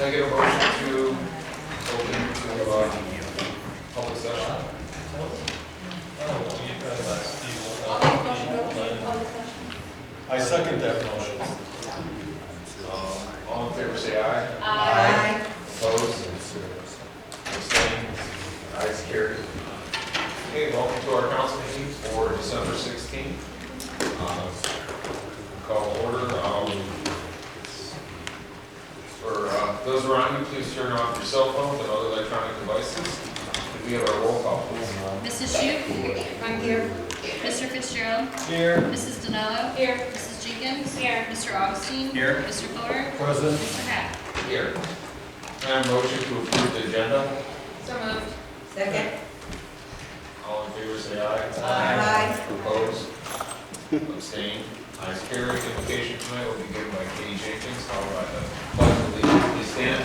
I get a motion to open to public session? I second that motion. All in favor say aye. Aye. Opposed? Abstained? Ayes carried. Okay, welcome to our council meeting for December 16th. Call to order. For those around you, please turn off your cell phones and other electronic devices. Could we have our roll call, please? Mrs. Shute? I'm here. Mr. Fitzgerald? Here. Mrs. Donello? Here. Mrs. Jenkins? Here. Mr. Augustine? Here. Mr. Fuller? Present. Mr. Hack? Here. Can I have a motion to approve the agenda? So moved. Second. All in favor say aye. Aye. Opposed? Abstained? Ayes carried. Invocation tonight will be given by Katie Jenkins, followed by the pledge of allegiance. Please stand.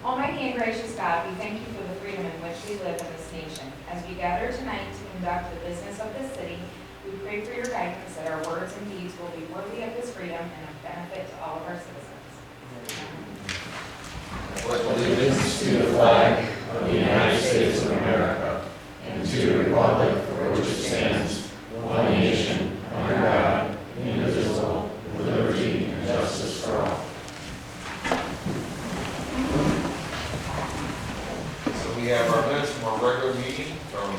Almighty and gracious God, we thank you for the freedom in which we live in this nation. As we gather tonight to conduct the business of this city, we pray for your guidance that our words and deeds will be worthy of this freedom and of benefit to all of our citizens. Pledge allegiance to the flag of the United States of America and to the republic for which it stands, one nation, under God, indivisible, with liberty and justice for all. So we have our minutes from our regular meeting from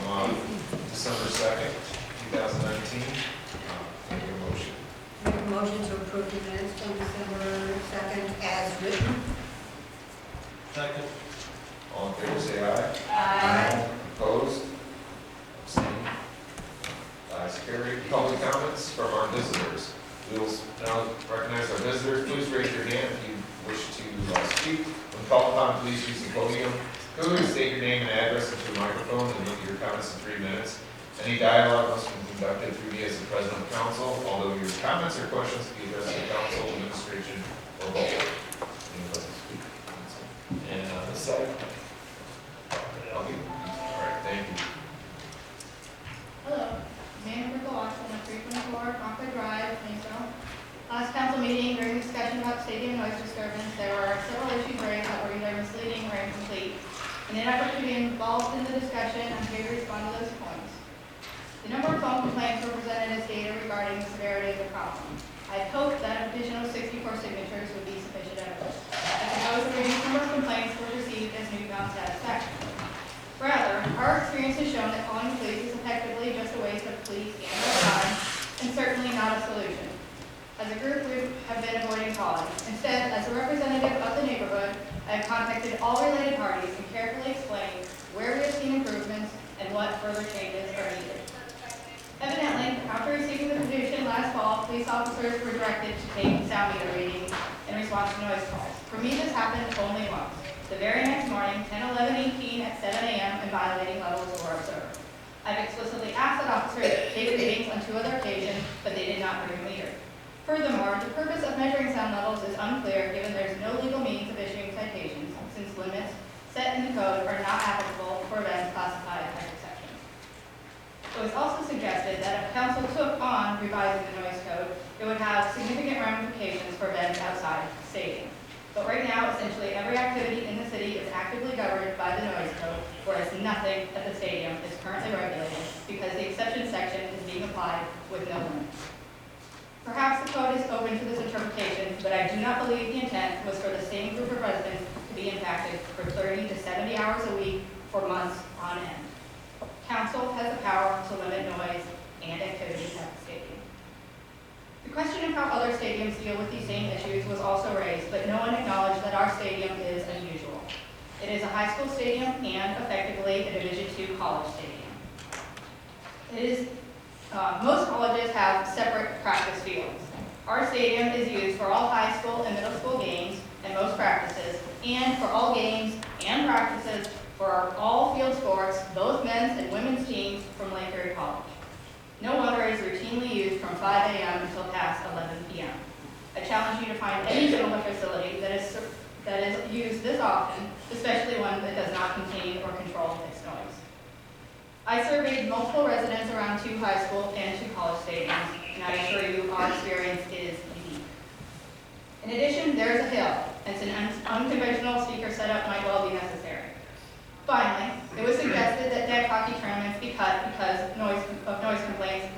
December 2nd, 2019. Make a motion. Make a motion to approve the minutes from December 2nd as written. Second. All in favor say aye. Aye. Opposed? Abstained? Ayes carried. Public comments from our visitors. We will now recognize our visitors. Please raise your hand if you wish to speak. When called upon, please use the podium. Clearly state your name and address into the microphone and make your comments in 3 minutes. Any dialogue must be conducted through me as the president of council, although your comments or questions can be addressed to council, administration, or both. Anyone like to speak? And on this side? All right, thank you. Hello, Amanda Brickle-Watson at 324 Concord Drive, Maysville. Last council meeting, during discussion about stadium noise disturbance, there were several issues raised that were either misleading or incomplete. In an effort to be involved in the discussion, I'm here to respond to those points. The number of phone complaints were presented as data regarding the severity of the problem. I had hoped that an additional 64 signatures would be sufficient evidence. I suppose the reduced number of complaints were received as newfound satisfaction. Rather, our experience has shown that calling the police is effectively just a waste of police and our time, and certainly not a solution. As a group, we have been avoiding calling. Instead, as a representative of the neighborhood, I have contacted all related parties and carefully explained where we have seen improvements and what further changes are needed. Evidently, after receiving the petition last fall, police officers were directed to take sound meter readings in response to noise calls. For me, this happened only once. The very next morning, 10, 11, 18 at 7 a.m. and violating levels were observed. I've explicitly asked that officers take readings on 2 other occasions, but they did not bring a meter. Furthermore, the purpose of measuring sound levels is unclear given there is no legal means of issuing citations, since limits set in the code are not applicable for events classified as exceptions. It was also suggested that if council took on revising the noise code, it would have significant ramifications for events outside the stadium. But right now, essentially every activity in the city is actively governed by the noise code, whereas nothing at the stadium is currently regulated because the exception section is being applied with no limits. Perhaps the code is open to this interpretation, but I do not believe the intent was for the same group of residents to be impacted for 30 to 70 hours a week for months on end. Council has the power to limit noise and activities at the stadium. The question of how other stadiums deal with these same issues was also raised, but no one acknowledged that our stadium is unusual. It is a high school stadium and effectively a Division II college stadium. Most colleges have separate practice fields. Our stadium is used for all high school and middle school games and most practices, and for all games and practices for all field sports, both men's and women's teams from Lake Erie College. No wonder it is routinely used from 5 a.m. until past 11 p.m. I challenge you to find any similar facility that is used this often, especially one that does not contain or control fixed noise. I surveyed multiple residents around 2 high school and 2 college stadiums, and I assure you our experience is unique. In addition, there is a hill, and an unconventional speaker setup might well be necessary. Finally, it was suggested that deck hockey tournaments be cut because of noise complaints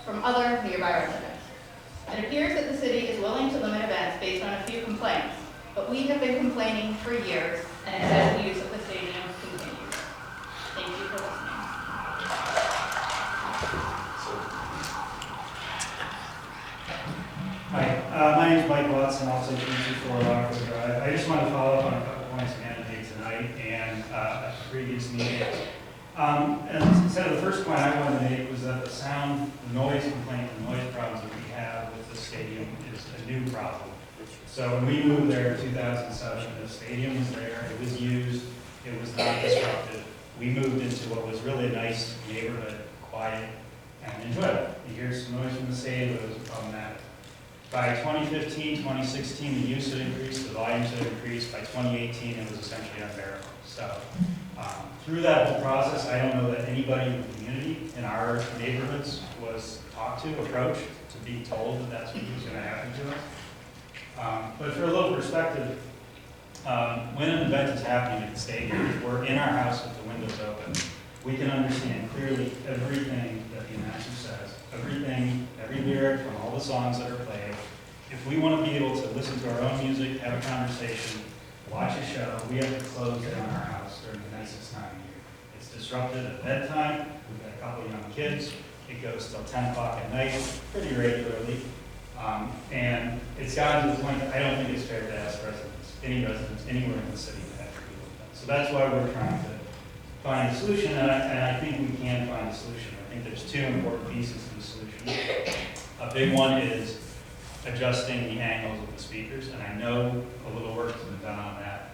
from other nearby residents. It appears that the city is willing to limit events based on a few complaints, but we have been complaining for years, and it says the use of the stadium continues. Thank you for listening. Hi, my name is Mike Watson, also 224 Lockwood Drive. I just want to follow up on a couple points again made tonight and at the previous meeting. And so the first point I wanted to make was that the sound, the noise complaint, the noise problems that we have with the stadium is a new problem. So when we moved there in 2007, the stadium was there, it was used, it was not disrupted. We moved into what was really a nice neighborhood, quiet, and enjoyable. You hear some noise from the stadium, but it was problematic. By 2015, 2016, the use had increased, the volumes had increased. By 2018, it was essentially unbearable. So through that whole process, I don't know that anybody in the community, in our neighborhoods, was talked to, approached, to be told that that's what was going to happen to us. But for a little perspective, when an event is happening at the stadium, we're in our house with the windows open. We can understand clearly everything that the announcer says, everything, every lyric from all the songs that are played. If we want to be able to listen to our own music, have a conversation, watch a show, we have to close down our house during the nicest time of year. It's disrupted at bedtime. We've got a couple of young kids. It goes till 10 o'clock at night, pretty regularly. And it's gotten to the point that I don't think it's fair to ask residents anywhere in the city to have to deal with that. So that's why we're trying to find a solution, and I think we can find a solution. I think there's two important pieces to the solution. A big one is adjusting the angles of the speakers, and I know a little work has been done on that,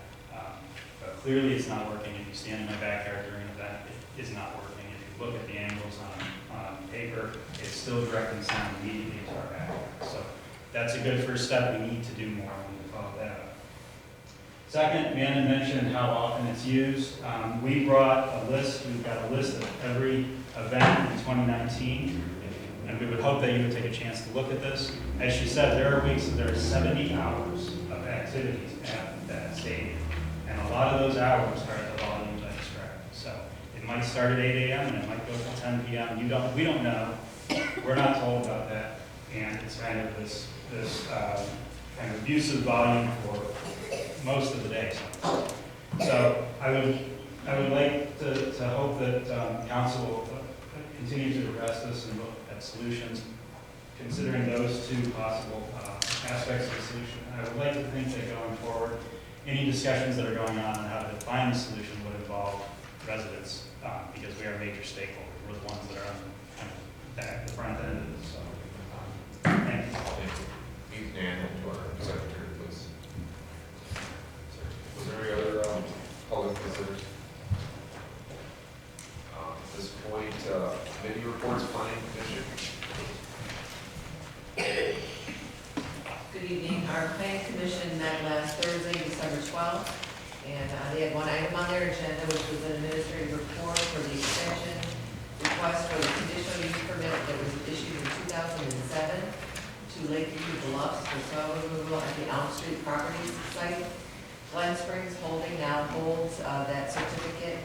but clearly it's not working. If you stand in my backyard during an event, it is not working. If you look at the angles on paper, it's still directing sound immediately to our backyard. So that's a good first step. We need to do more. We need to follow that up. Second, Amanda mentioned how often it's used. We brought a list. We've got a list of every event in 2019, and we would hope that you would take a chance to look at this. As she said, there are weeks that there are 70 hours of activities at that stadium, and a lot of those hours are at the volumes I described. So it might start at 8 a.m. and it might go till 10 p.m. We don't know. We're not told about that, and it's kind of this kind of abusive volume for most of the day. So I would like to hope that council will continue to address this and look at solutions, considering those two possible aspects of the solution. I would like to think that going forward, any discussions that are going on how to define the solution would involve residents, because we are major stakeholders. We're the ones that are on the front end of this. So, thank you. Keith Nan, to our secretary, please. Was there any other public visitors? At this point, committee reports, planning commission. Good evening. Our planning commission met last Thursday, December 12th, and they had one item on their agenda, which was an administrative report for the extension request for the conditional use permit that was issued in 2007 to Lakeview Bluffs for snow removal at the Elm Street Properties site. Glen Springs Holding now holds that certificate.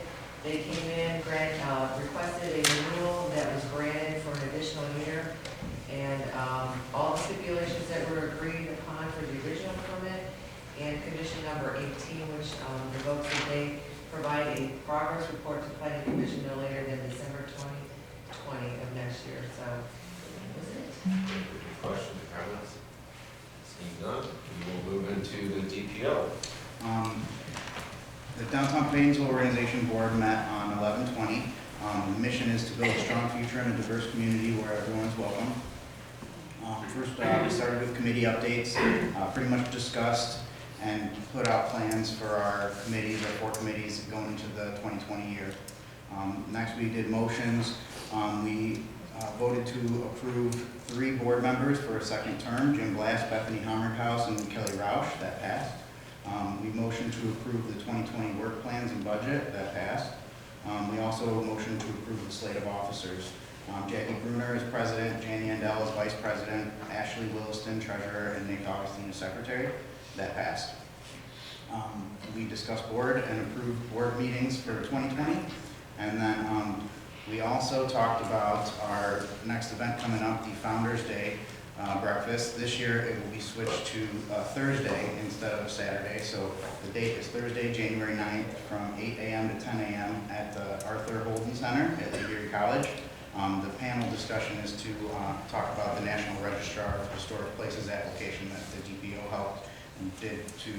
They came in, requested a renewal that was granted for an additional year, and all the stipulations that were agreed upon for the original permit, and condition number 18, which revokes that they provide a progress report to planning commission no later than December 2020 of next year. So that was it. Questions or comments? Seeing none, we will move into the DPO. The Downtown Painesville Organization Board met on 11/20. The mission is to build a strong future in a diverse community where everyone's welcome. First, we started with committee updates, pretty much discussed and put out plans for our committees, our 4 committees going into the 2020 year. Next, we did motions. We voted to approve 3 board members for a second term, Jim Glass, Bethany Hammerhouse, and Kelly Roush. That passed. We motioned to approve the 2020 work plans and budget. That passed. We also motioned to approve the slate of officers. Jackie Bruner is president, Janie Andel is vice president, Ashley Williston treasurer, and Nick Augustine is secretary. That passed. We discussed board and approved board meetings for 2020. And then we also talked about our next event coming up, the Founders Day breakfast. This year it will be switched to Thursday instead of Saturday. So the date is Thursday, January 9th from 8 a.m. to 10 a.m. at the Arthur Holden Center at Lake Erie College. The panel discussion is to talk about the National Registrar of Historic Places application that the DPO helped and did to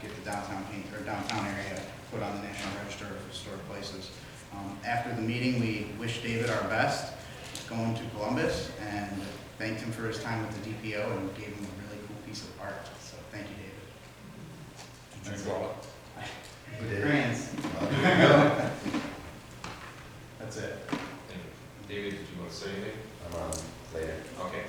get the downtown area put on the National Register of Historic Places. After the meeting, we wished David our best going to Columbus and thanked him for his time with the DPO and gave him a really cool piece of art. So thank you, David. Thanks, Walt. With grants. There you go. That's it. And David, did you want to say anything? Later. Okay.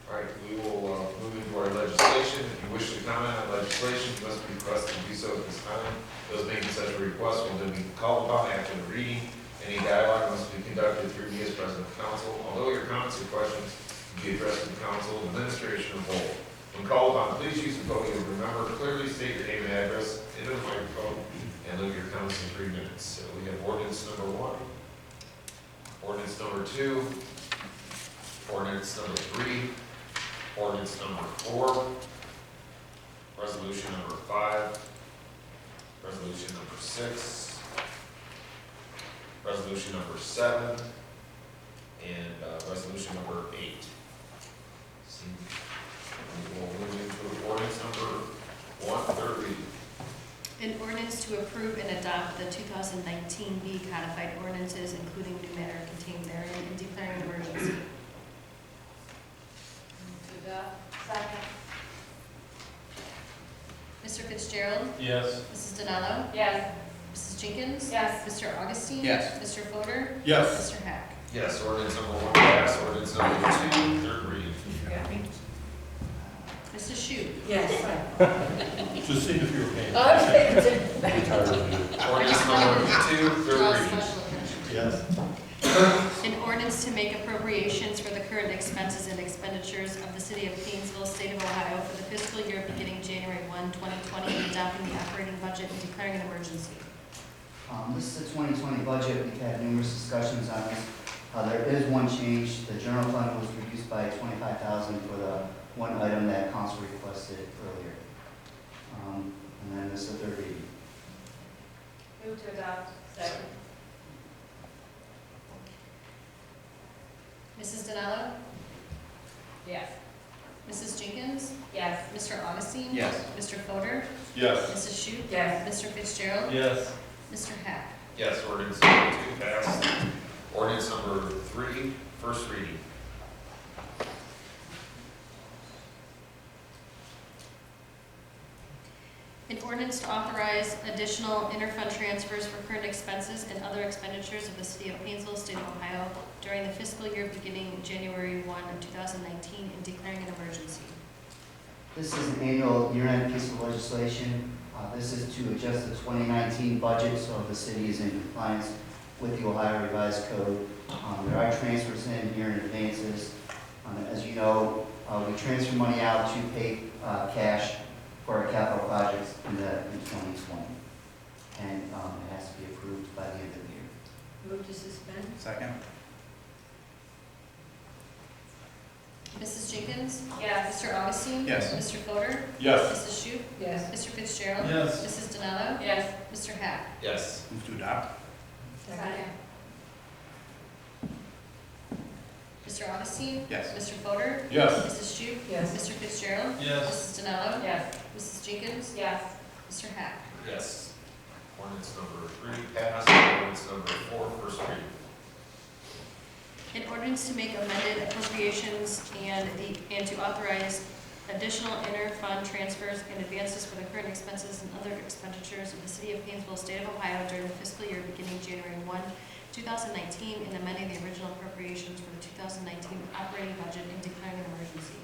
All right, we will move into our legislation. If you wish to comment on legislation, you must be requested to do so at this time. Those making such a request will then be called upon after the reading. Any dialogue must be conducted through me as president of council. Although your comments or questions will be addressed to the council and administration of whole. When called upon, please use the podium. Remember, clearly state your name and address into the microphone and limit your comments to 3 minutes. So we have ordinance number 1, ordinance number 2, ordinance number 3, ordinance number 4, resolution number 5, resolution number 6, resolution number 7, and resolution number 8. We will move into ordinance number 1, third reading. An ordinance to approve and adopt the 2019 B codified ordinances, including new matter contained therein, and declaring an emergency. Second. Mr. Fitzgerald. Yes. Mrs. Donello. Yes. Mrs. Jenkins. Yes. Mr. Augustine. Yes. Mr. Fodor. Yes. Mr. Hack. Yes, ordinance number 1 passed, ordinance number 2, third reading. Mrs. Shute. Yes. Just seeing if you were paying Okay. attention. Ordinance number 2, third Draw reading. special attention. Yes. An ordinance to make appropriations for the current expenses and expenditures of the city of Painesville, state of Ohio for the fiscal year beginning January 1, 2020, and adopting the operating budget and declaring an emergency. This is the 2020 budget. We've had numerous discussions on this. There is one change. The general fund was reduced by $25,000 for the one item that council requested earlier. And then this is the third reading. Move to adopt. Second. Mrs. Donello. Yes. Mrs. Jenkins. Yes. Mr. Augustine. Yes. Mr. Fodor. Yes. Mrs. Shute. Yes. Mr. Fitzgerald. Yes. Mr. Hack. Yes, ordinance number 2 passed. Ordinance number 3, first reading. An ordinance to authorize additional interfund transfers for current expenses and other expenditures of the city of Painesville, state of Ohio during the fiscal year beginning January 1, 2019, and declaring an emergency. This is an annual year-end piece of legislation. This is to adjust the 2019 budget so the city is in compliance with the Ohio Revised Code. There are transfers in here in advances. As you know, we transfer money out to pay cash for our capital projects in 2020. And it has to be approved by the end of the year. Move to suspend? Second? Mrs. Jenkins? Yes. Mr. Augustine? Yes. Mr. Fodor? Yes. Mrs. Shute? Yes. Mr. Fitzgerald? Yes. Mrs. Donello? Yes. Mr. Hack? Yes. Move to adopt? Second. Mr. Augustine? Yes. Mr. Fodor? Yes. Mrs. Shute? Yes. Mr. Fitzgerald? Yes. Mrs. Donello? Yes. Mrs. Jenkins? Yes. Mr. Hack? Yes. Ordinance number 3 passed, ordinance number 4, first reading. An ordinance to make amended appropriations and to authorize additional inter-fund transfers and advances for the current expenses and other expenditures of the city of Painesville, state of Ohio during the fiscal year beginning January 1, 2019, and amending the original appropriations for the 2019 operating budget and declaring an emergency.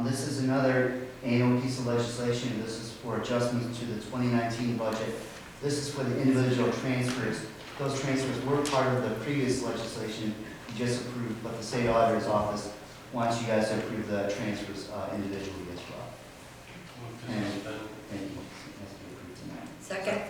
This is another annual piece of legislation. This is for adjustments to the 2019 budget. This is for the individual transfers those transfers were part of the previous legislation you just approved, but the state auditor's office wants you guys to approve the transfers individually as well. Move to suspend. And it has to be approved tonight. Second.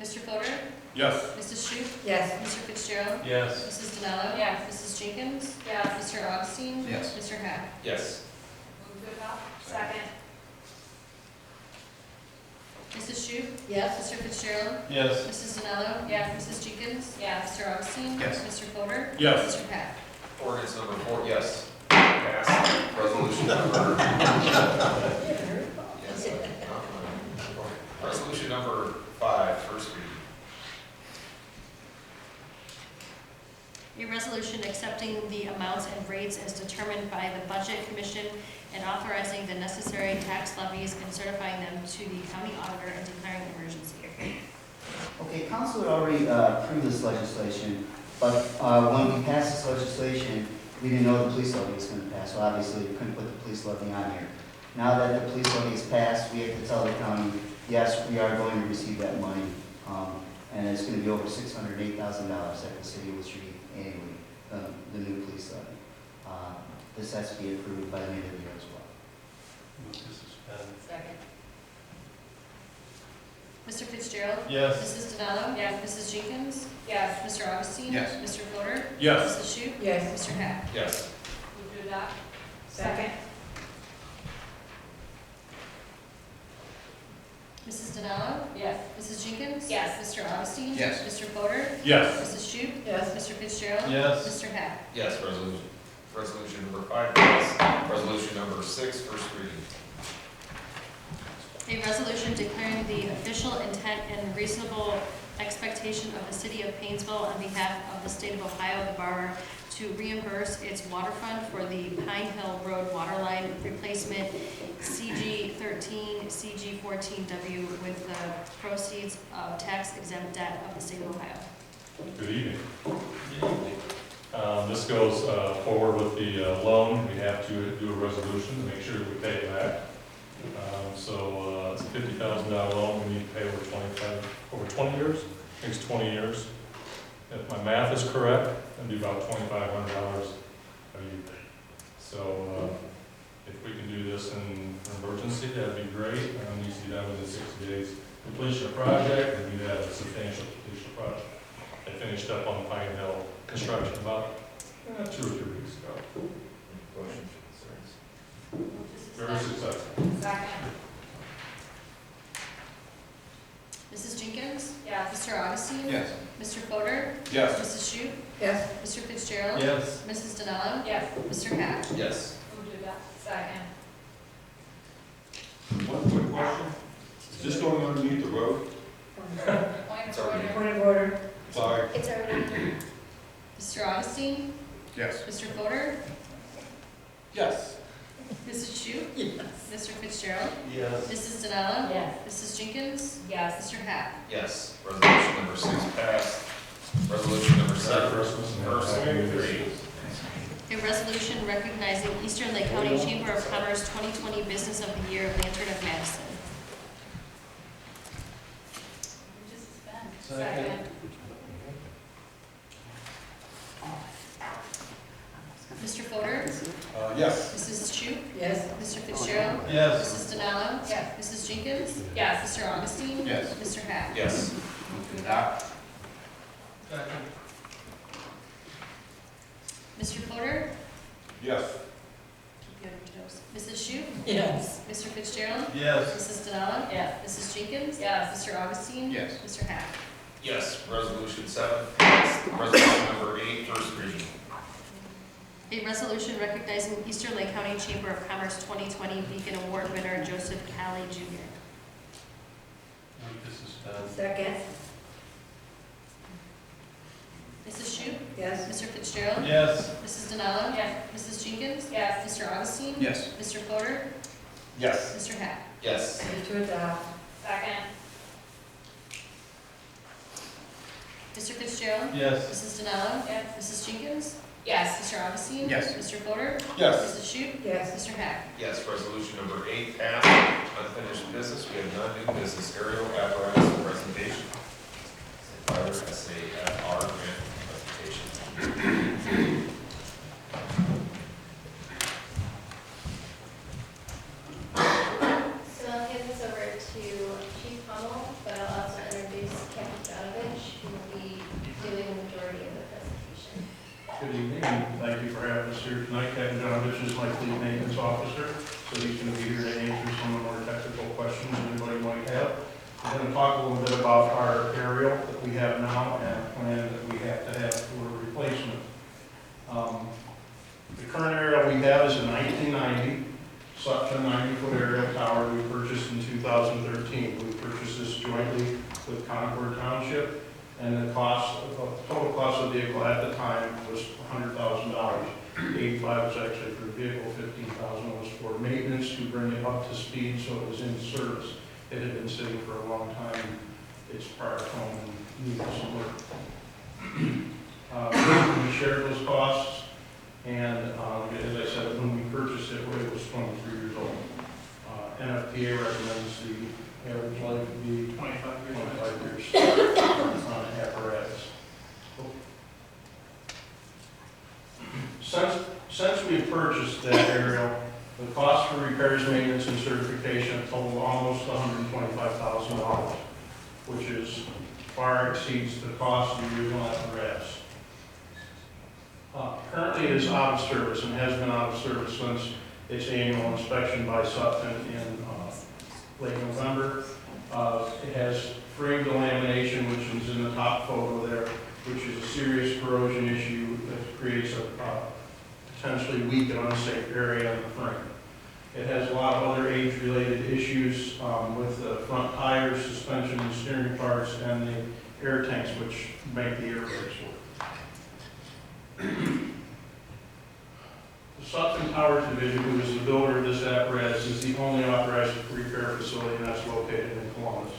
Mr. Fodor? Yes. Mrs. Shute? Yes. Mr. Fitzgerald? Yes. Mrs. DeMello? Yes. Mrs. Jenkins? Yes. Mr. Augustine? Yes. Mr. Hack? Yes. Move to adopt. Second. Mrs. Shute? Yes. Mr. Fitzgerald? Yes. Mrs. DeMello? Yes. Mrs. Jenkins? Yes. Mr. Augustine? Yes. Mr. Fodor? Yes. Mr. Hack? Ordinance number 4, yes. Passed. Resolution number. Yes. Resolution number 5, first reading. A resolution accepting the amounts and rates as determined by the Budget Commission and authorizing the necessary tax levies and certifying them to the county auditor and declaring emergency. Okay, council had already approved this legislation, but when we passed this legislation, we didn't know the police levy was going to pass, so obviously we couldn't put the police levy on here. Now that the police levy is passed, we have to tell the county, yes, we are going to receive that money, and it's going to be over $608,000 that the city will receive annually, the new police levy. This has to be approved by the end of the year as well. Move to suspend. Second. Mr. Fitzgerald? Yes. Mrs. DeMello? Yes. Mrs. Jenkins? Yes. Mr. Augustine? Yes. Mr. Fodor? Yes. Mrs. Shute? Yes. Mr. Hack? Yes. Move to adopt. Second. Mrs. DeMello? Yes. Mrs. Jenkins? Yes. Mr. Augustine? Yes. Mr. Fodor? Yes. Mrs. Shute? Yes. Mr. Fitzgerald? Yes. Mr. Hack? Yes, resolution number 5, passed. Resolution number 6, first reading. A resolution declaring the official intent and reasonable expectation of the city of Painesville on behalf of the state of Ohio, the borough, to reimburse its water fund for the Pine Hill Road waterline replacement CG 13, CG 14W with the proceeds of tax exempt debt of the state of Ohio. Good evening. This goes forward with the loan. We have to do a resolution to make sure we pay it back. So it's a $50,000 loan. We need to pay over 20 years. I think it's 20 years. If my math is correct, it'd be about $2,500 a year. So if we can do this in an emergency, that'd be great. It needs to be done within 60 days. Completion of project, and we have a substantial completion project. I finished up on Pine Hill construction about 2 or 3 weeks ago. Questions, concerns? Very successful. Second. Mrs. Jenkins? Yes. Mr. Augustine? Yes. Mr. Fodor? Yes. Mrs. Shute? Yes. Mr. Fitzgerald? Yes. Mrs. DeMello? Yes. Mr. Hack? Yes. Move to adopt. Second. One quick question. Is this going underneath the road? Point of order. Point of order. Sorry. It's already. Mr. Augustine? Yes. Mr. Fodor? Yes. Mrs. Shute? Yes. Mr. Fitzgerald? Yes. Mrs. DeMello? Yes. Mrs. Jenkins? Yes. Mr. Hack? Yes. Resolution number 6, passed. Resolution number 7, Merry Christmas and first Happy New Year. reading. A resolution recognizing Eastern Lake County Chamber of Commerce 2020 Business of the Year, Lantern of Madison. Move to suspend. Second. Mr. Fodor? Yes. Mrs. Shute? Yes. Mr. Fitzgerald? Yes. Mrs. DeMello? Yes. Mrs. Jenkins? Yes. Mr. Augustine? Yes. Mr. Hack? Yes. Move to adopt. Mr. Fodor? Yes. Mrs. Shute? Yes. Mr. Fitzgerald? Yes. Mrs. DeMello? Yes. Mrs. Jenkins? Yes. Mr. Augustine? Yes. Mr. Hack? Yes. Resolution 7, passed. Resolution number 8, first reading. A resolution recognizing Eastern Lake County Chamber of Commerce 2020 Beacon Award winner Joseph Cali Jr. Move to suspend. Second. Mrs. Shute? Yes. Mr. Fitzgerald? Yes. Mrs. DeMello? Yes. Mrs. Jenkins? Yes. Mr. Augustine? Yes. Mr. Fodor? Yes. Mr. Hack? Yes. Move to adopt. Second. Mr. Fitzgerald? Yes. Mrs. DeMello? Yes. Mrs. Jenkins? Yes. Mr. Augustine? Yes. Mr. Fodor? Yes. Mrs. Shute? Yes. Mr. Hack? Yes. Resolution number 8, passed. Unfinished business, we have none. New business, aerial apparatus presentation. evening, and thank you for having us here tonight. Captain John Bitch is my fleet maintenance officer, so he's going to be here to answer some of the more technical questions anybody might have. We're going to talk a little bit about our aerial that we have now and a plan that we have to have for replacement. The current aerial we have is a 1990 Sutphen 90-foot aerial tower we purchased in 2013. We purchased this jointly with Concord Township, and the total cost of the vehicle at the time was $100,000. 85 was actually for the vehicle, 15,000 was for maintenance to bring it up to speed so it was in service. It had been sitting for a long time. Its prior home needed some work. We shared those costs, and as I said, when we purchased it, it was 23 years old. NFPA recommends the average life would be 25 years on an apparatus. Since we purchased that aerial, the cost for repairs, maintenance, and certification totaled almost $125,000, which is far exceeds the cost of the original apparatus. Currently it is out of service and has been out of service since its annual inspection by Sutphen in late November. It has frame delamination, which is in the top photo there, which is a serious corrosion issue that creates a potentially weak and unsafe area in the frame. It has a lot of other age-related issues with the front tires, suspension and steering parts, and the air tanks, which make the air brakes work. The Sutphen Towers Division, who is the builder of this apparatus, is the only authorized repair facility, and that's located in Columbus.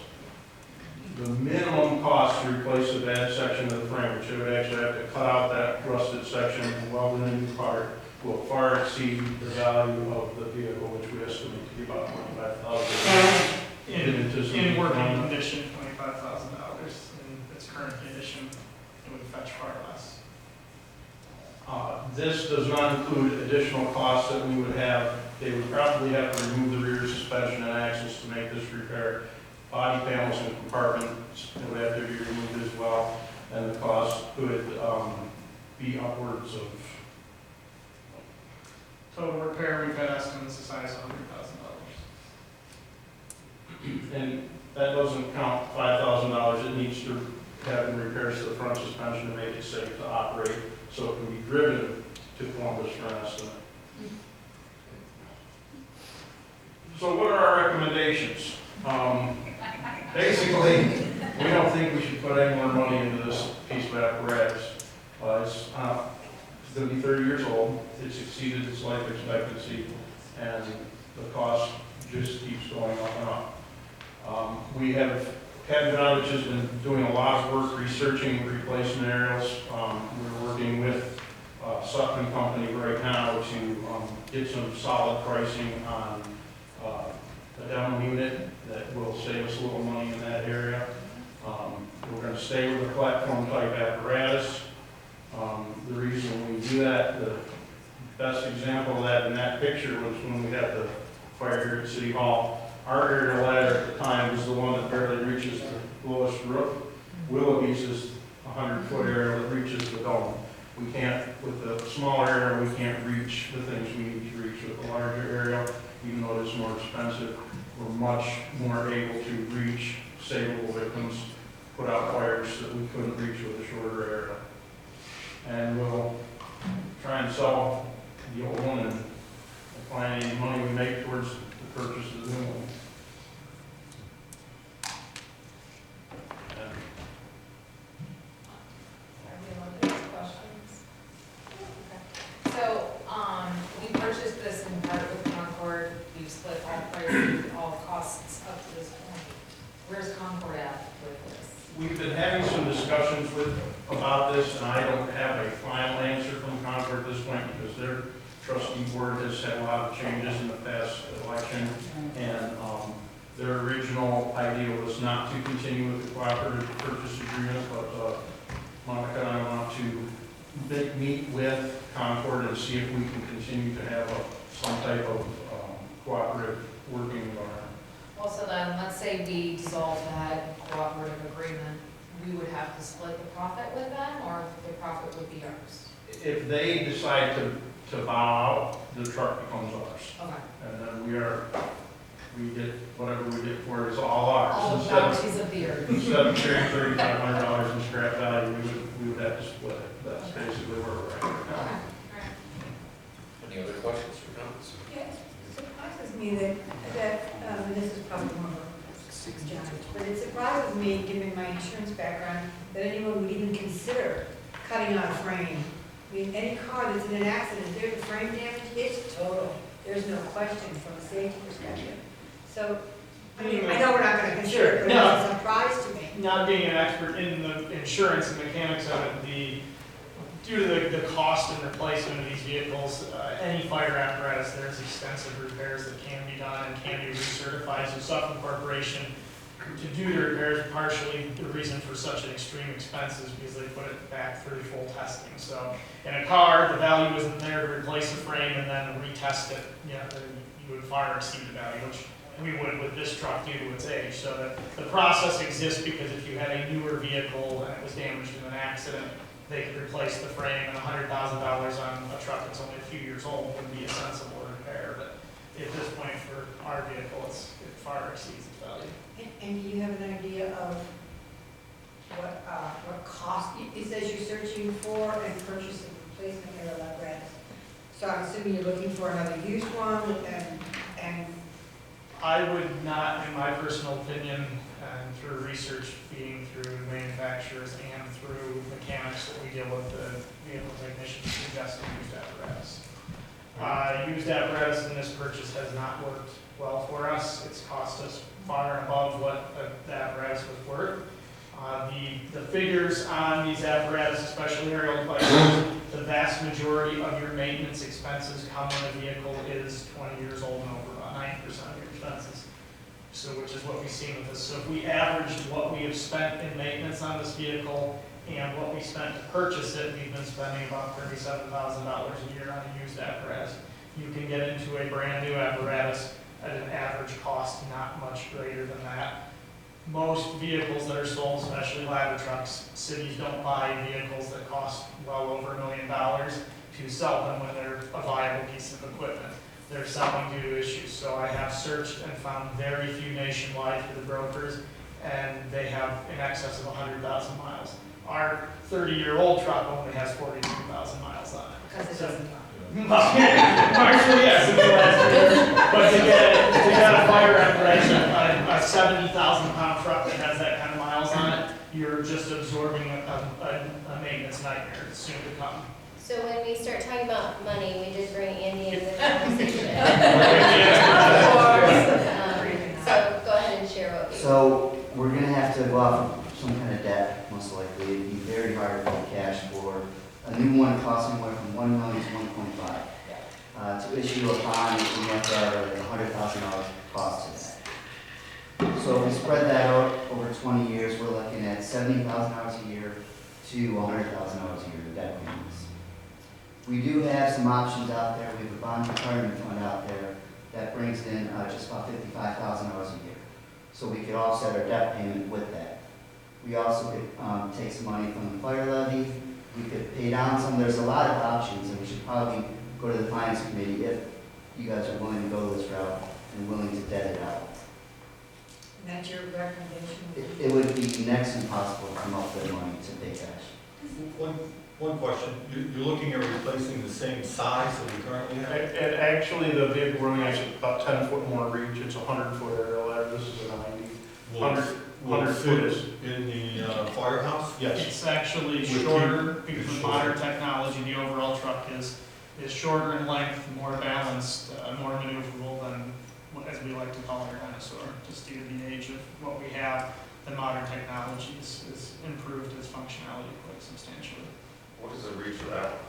The minimum cost to replace the bad section of the frame, which they would actually have to cut out that rusted section and weld in a new part, will far exceed the value of the vehicle, which we estimate to be about $25,000. In working condition, $25,000. In its current condition, it would fetch far less. This does not include additional costs that we would have. They would probably have to remove the rear suspension and axles to make this repair. Body panels and compartments would have to be removed as well, and the cost could be upwards of. Total repair, we've got estimates the size of $100,000. And that doesn't count $5,000 it needs to have in repairs to the front suspension to make it safe to operate, so it can be driven to Columbus for an estimate. So what are our recommendations? Basically, we don't think we should put any more money into this piece of apparatus. It's going to be 30 years old. It's exceeded its life expectancy, and the cost just keeps going up and up. Captain Johnovich has been doing a lot of work researching replacement aerials. We're working with Sutphen Company right now to get some solid pricing on a demo unit that will save us a little money in that area. We're going to stay with the platform type apparatus. The reason we do that, the best example of that in that picture was when we had the fire here at City Hall. Our aerial ladder at the time was the one that barely reaches the lowest roof. Willoughby's is a 100-foot aerial that reaches the dome. We can't, with the smaller aerial, we can't reach the things we need to reach with the larger aerial. Even though it's more expensive, we're much more able to reach savable victims, put out fires that we couldn't reach with a shorter aerial. And we'll try and sell the old one and apply any money we make towards the purchase of the new one. Questions? So, we purchased this in part with Concord. We've split all costs up to this point. Where's Concord at with this? We've been having some discussions about this, and I don't have a final answer from Concord at this point because their trustee board has had a lot of changes in the past election, and their original idea was not to continue with the cooperative purchase agreement, but Monica and I want to meet with Concord and see if we can continue to have some type of cooperative working environment. Well, so then, let's say we dissolve that cooperative agreement, we would have to split the profit with them, or the profit would be ours? if they decide to bow out, the truck becomes ours. Okay. And then we get whatever we get for it is all ours. All the bounties of the earth. Instead of carrying $3,500 in scrap value, we would have to split it. That's basically where we're at right now. Any other questions or comments? Yes, it surprises me and this is probably more of John, but it surprises me, given my insurance background, that anyone would even consider cutting out a frame. I mean, any car that's in an accident, there's a frame damage, it's total. There's no question from a safety perspective. So, I mean, I know we're not gonna consider it, but No. it's a surprise to me. Not being an expert in the insurance and mechanics of it, due to the cost and replacement of these vehicles, any fire apparatus, there's extensive repairs that can be done and can be recertified. So Suffolk Corporation, to do the repairs, partially the reason for such an extreme expense is because they put it back through full testing. So in a car, the value isn't there to replace the frame and then retest it. Then you would far exceed the value, which we would with this truck due to its age. So the process exists because if you had a newer vehicle and it was damaged in an accident, they could replace the frame, and $100,000 on a truck that's only a few years old would be a sensible repair. But at this point, for our vehicle, it far exceeds its value. And do you have an idea of what cost, it says you're searching for and purchase a replacement aerial apparatus. So I'm assuming you're looking for another used one, and I would not, in my personal opinion, and through research being through manufacturers and through mechanics that we deal with, the vehicle technicians suggest used apparatus. Used apparatus in this purchase has not worked well for us. It's cost us far and above what the apparatus was worth. The figures on these apparatus, especially aerial devices, the vast majority of your maintenance expenses come when the vehicle is 20 years old and over, about 90% of your expenses. So, which is what we've seen with this. So if we averaged what we have spent in maintenance on this vehicle and what we spent to purchase it, we've been spending about $37,000 a year on a used apparatus. You can get into a brand new apparatus at an average cost not much greater than that. Most vehicles that are sold, especially ladder trucks, cities don't buy vehicles that cost well over $1 million to sell them when they're a viable piece of equipment. They're selling due to issues. So I have searched and found very few nationwide for the brokers, and they have in excess of 100,000 miles. Our 30-year-old truck only has 42,000 miles on it. because it doesn't run. Partially, yes, it's the last. But to get a fire apparatus, a 70,000-pound truck that has that kind of miles on it, you're just absorbing a maintenance nightmare soon to come. So when we start talking about money, we just bring Andy into the conversation. So go ahead and share what we. So we're gonna have to go off of some kind of debt, most likely. It'd be very hard to get cash for a new one costing anywhere from $1 million to $1.5. To issue a bond, we have to have $100,000 cost to that. So if we spread that out over 20 years, we're looking at $70,000 a year to $100,000 a year in debt payments. We do have some options out there. We have a bond retirement fund out there that brings in just about $55,000 a year. So we could offset our debt payment with that. We also could take some money from the fire levy. We could pay down some. There's a lot of options, and we should probably go to the finance committee if you guys are willing to go this route and willing to debt it out. And that's your recommendation? It would be next to impossible to come up with money to pay cash. One question, you're looking at replacing the same size that we currently have? And actually, the vehicle we're going to have about 10 foot more reach. It's a 100-foot aerial ladder. This is a 90. Will it fit in the firehouse? Yes. It's actually shorter because of modern technology. The overall truck is shorter in length, more balanced, more maneuverable than, as we like to call our dinosaur, just due to the age of what we have. The modern technology is improved its functionality quite substantially. What is the reach of that one?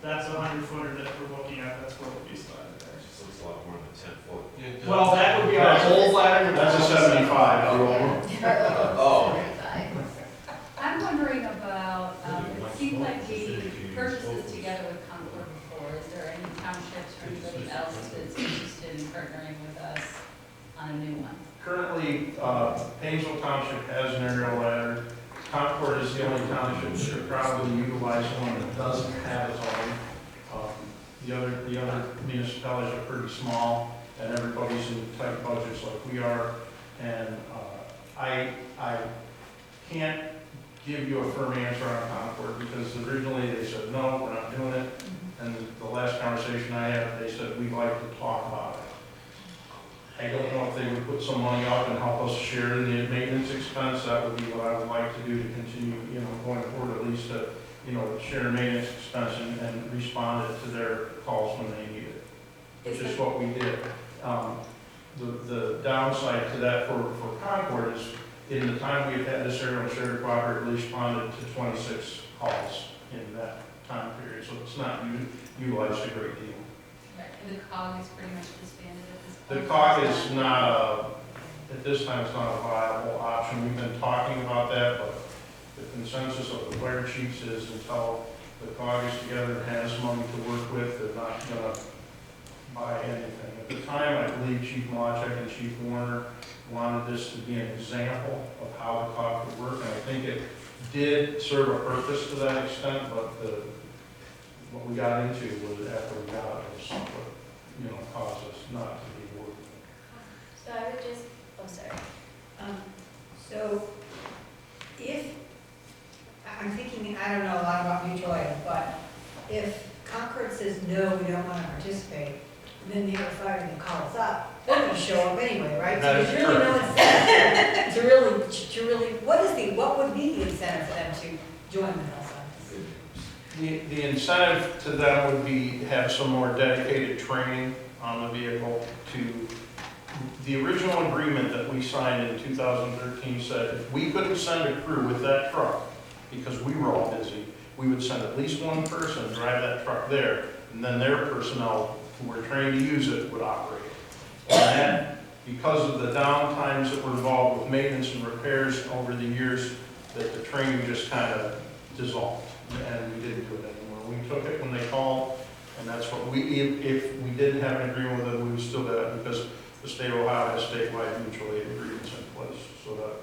That's a 100-footer that we're looking at. That's what would be slotted there. It looks a lot more than 10 foot. Well, that would be our whole ladder. That's a 75. Oh. I'm wondering about, it seems like we purchased this together with Concord before. Is there any townships or anybody else that's interested in partnering with us on a new one? Currently, Painesville Township has an aerial ladder. Concord is the only township that should probably utilize one that doesn't have its own. The other municipalities are pretty small, and everybody's in tight budgets like we are. And I can't give you a firm answer on Concord, because originally they said, no, we're not doing it. And the last conversation I had, they said, we'd like to talk about it. I don't know if they would put some money out and help us share in the maintenance expense. That would be what I would like to do to continue, going forward, at least to, share maintenance expense and respond it to their calls when they need it, which is what we did. The downside to that for Concord is, in the time we've had this area, Shared Cooperative responded to 26 calls in that time period, so it's not utilized a great deal. And the COG is pretty much disbanded at this The point. COG is not at this time, it's not a viable option. We've been talking about that, but the consensus of the fire chiefs is until the COG is together and has money to work with, they're not gonna buy anything. At the time, I believe Chief Malachek and Chief Warner wanted this to be an example of how the COG would work, and I think it did serve a purpose to that extent, but what we got into was, after we got it, was what, caused us not to be working. So I would just, I'm sorry. So if, I'm thinking, I don't know a lot about mutual aid, but if Concord says, no, we don't want to participate, then the other fire and call us up, they're going to show up anyway, right? That So is there's really no incentive to really, what would be the incentive for them to join with us on this? The incentive to them would be have some more dedicated training on the vehicle. The original agreement that we signed in 2013 said if we couldn't send a crew with that truck, because we were all busy, we would send at least one person to drive that truck there, and then their personnel who were trained to use it would operate it. And then, because of the downtimes that were involved with maintenance and repairs over the years, that the training just kind of dissolved, and we didn't do it anymore. We took it when they called, and that's what if we didn't have an agreement with them, we would still do that, because the state of Ohio has statewide mutual aid agreements in place, so that.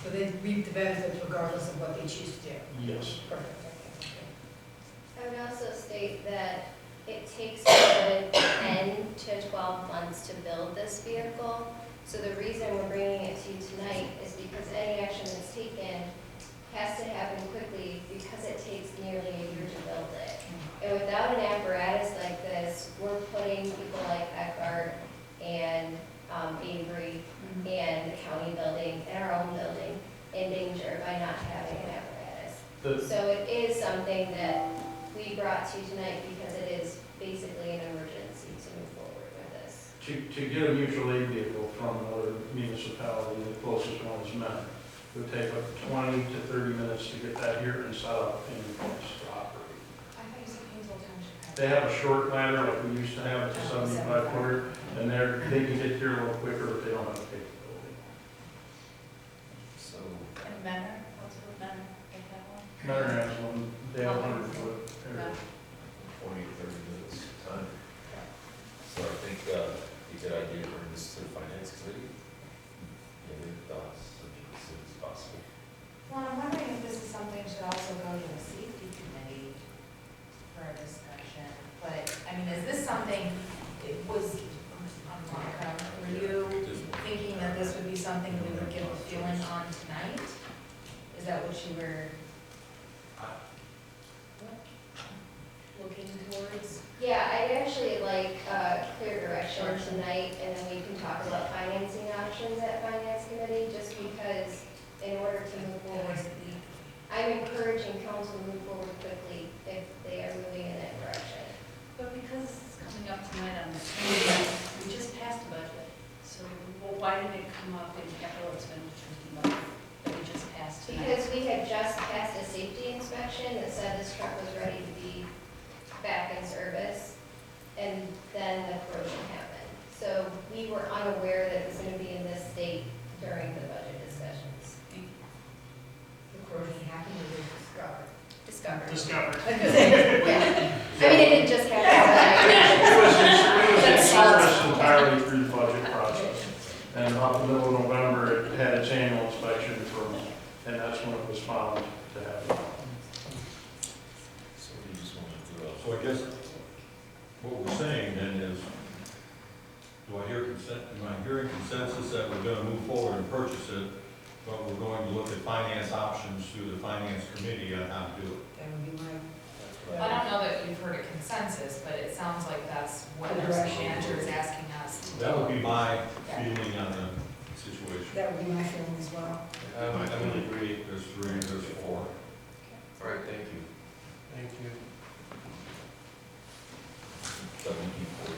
So they reap the benefits regardless of what they choose to do? Yes. Perfect. I would also state that it takes a good 10 to 12 months to build this vehicle. So the reason we're bringing it to you tonight is because any action that's taken has to happen quickly, because it takes nearly a year to build it. And without an apparatus like this, we're putting people like Eckhart and Avery and the county building and our own building in danger by not having an apparatus. So it is something that we brought to you tonight because it is basically an emergency to move forward with this. To get a mutual aid vehicle from another municipality, the closest one is Mentor. It would take up 20 to 30 minutes to get that here and set up in place to operate. I thought you said Painesville Township. They have a short ladder like we used to have, it's a 75 footer, and they can get here a little quicker if they don't have the capability. So, And Mentor, what's with Mentor? Take that one? Mentor has one, they have 100 foot area. 20 to 30 minutes time. So I think a good idea to bring this to the finance committee. Any thoughts, as soon as possible? Well, I'm wondering if this is something that should also go to the safety committee for a discussion. But, I mean, is this something, Monica, were you thinking that this would be something we would give a feeling on tonight? Is that what you were looking towards? Yeah, I'd actually like clear direction tonight, and then we can talk about financing options at finance committee, just because in order to move forward, I'm encouraging council to move forward quickly if they are moving in that direction. But because this is coming up tonight on the committee, we just passed a budget. So why did it come up in capital expenditures that we just passed tonight? Because we had just passed a safety inspection that said this truck was ready to be back in service, and then the corrosion happened. So we were unaware that it was going to be in this state during the budget discussions. The corrosion happened, or discovered? Discovered. Discovered. Yeah. I mean, it didn't just happen. It was in service entirely through the budget process. And about the middle of November, it had its annual inspection from and that's when it was found to have a problem. So you just want to do it. So I guess what we're saying then is, am I hearing consensus that we're gonna move forward and purchase it, but we're going to look at finance options through the finance committee on how to do it? That would be my. I don't know that you've heard a consensus, but it sounds like that's what the city manager is asking us to do. That would be my feeling on the situation. That would be my feeling as well. I would agree. There's 3, there's 4. All right, thank you. Thank you. 1740.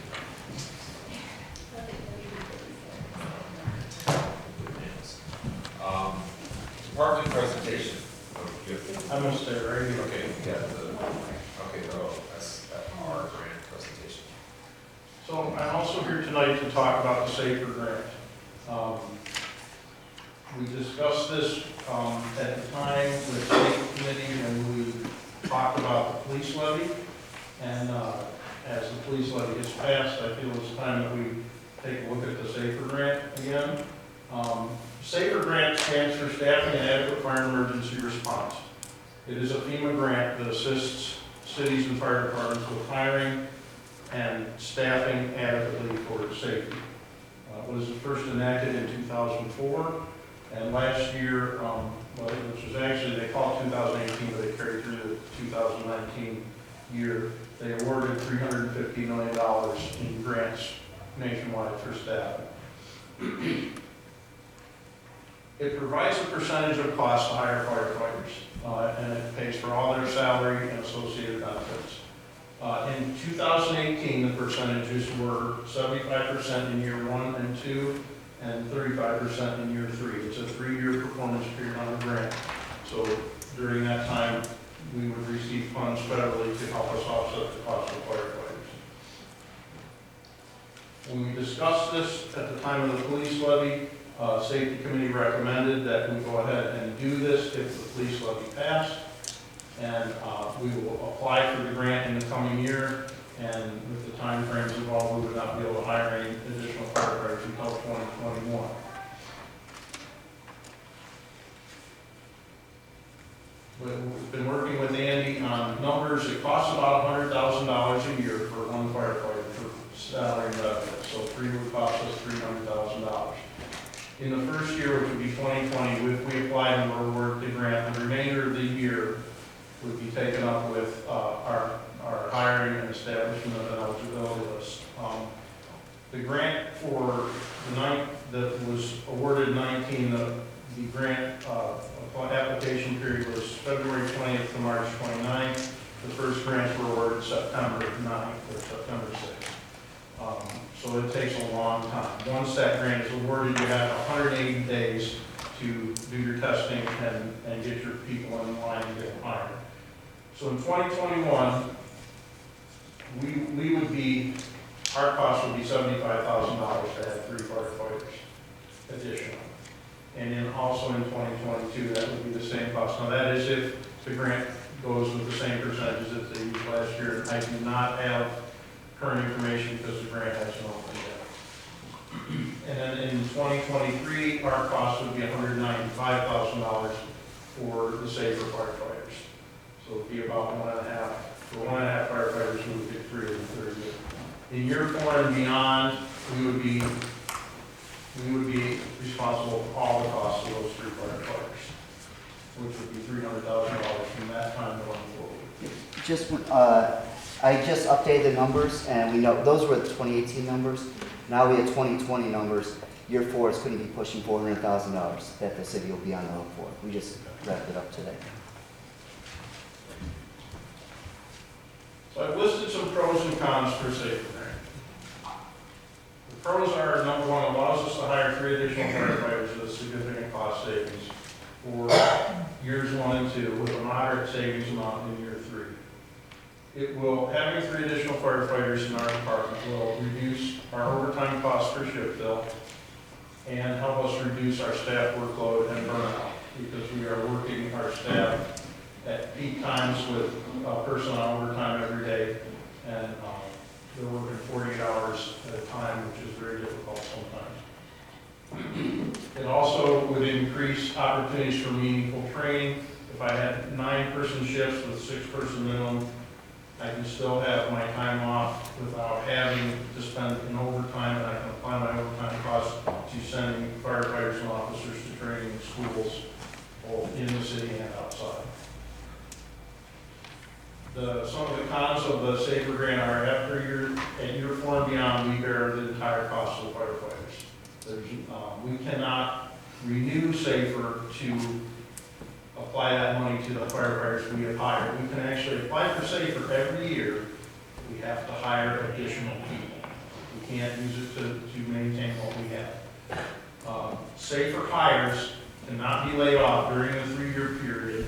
Department presentation. Oh, you have- I'm gonna stay right here. Okay, yeah, that's our grant presentation. So I'm also here tonight to talk about the SAFER grant. We discussed this at the time with the state committee when we talked about the police levy. And as the police levy is passed, I feel it's time that we take a look at the SAFER grant again. SAFER grant stands for Staffing and Adequate Fire and Emergency Response. It is a FEMA grant that assists cities and fire departments with hiring and staffing adequately for safety. It was first enacted in 2004, and last year, which was actually, they call it 2018, but it carried through the 2019 year, they awarded $350 million in grants nationwide for staffing. It provides a percentage of cost to hire firefighters, and it pays for all their salary and associated benefits. In 2018, the percentages were 75% in year 1 and 2, and 35% in year 3. It's a 3-year performance period on the grant. So during that time, we would receive funds federally to help us offset the cost of firefighters. When we discussed this at the time of the police levy, Safety Committee recommended that we go ahead and do this if the police levy passed. And we will apply for the grant in the coming year. And with the time frames involved, we would not be able to hire any additional firefighters until 2021. We've been working with Andy on numbers. It costs about $100,000 a year for one firefighter for salary and benefits. So 3 would cost us $300,000. In the first year, which would be 2020, if we apply and we're awarded the grant, the remainder of the year would be taken up with our hiring and establishment of an eligibility list. The grant for that was awarded in 19, the grant application period was February 20th to March 29th. The first grants were awarded September 9th or September 6th. So it takes a long time. Once that grant is awarded, you have 180 days to do your testing and get your people in line to get hired. So in 2021, we would be, our cost would be $75,000 to have 3 firefighters additional. And then also in 2022, that would be the same cost. Now that is if the grant goes with the same percentages that they used last year. I do not have current information because the grant hasn't opened yet. And then in 2023, our cost would be $195,000 for the SAFER firefighters. So it would be about 1.5. For 1.5 firefighters, we would get 3 in the third year. In year 4 and beyond, we would be responsible for all the costs of those 3 firefighters, which would be $300,000 from that time going forward. I just updated the numbers, and we know those were the 2018 numbers. Now we have 2020 numbers. Year 4 is going to be pushing $400,000 that the city will be on the hook for. We just wrapped it up today. So I've listed some pros and cons for SAFER grant. The pros are, number 1, allows us to hire 3 additional firefighters at a significant cost savings for years 1 and 2 with a moderate savings amount in year 3. Having 3 additional firefighters in our department will reduce our overtime costs per shift bill and help us reduce our staff workload and burnout because we are working our staff at peak times with person on overtime every day, and they're working 48 hours at a time, which is very difficult sometimes. It also would increase opportunities for meaningful training. If I had 9-person shifts with 6-person minimum, I can still have my time off without having to spend an overtime, and I can apply my overtime costs to sending firefighters and officers to training in schools, both in the city and outside. Some of the cons of the SAFER grant are after at year 4 and beyond, we bear the entire cost of the firefighters. We cannot renew SAFER to apply that money to the firefighters we have hired. We can actually apply for SAFER every year. We have to hire additional people. We can't use it to maintain what we have. SAFER hires cannot be laid off during a 3-year period,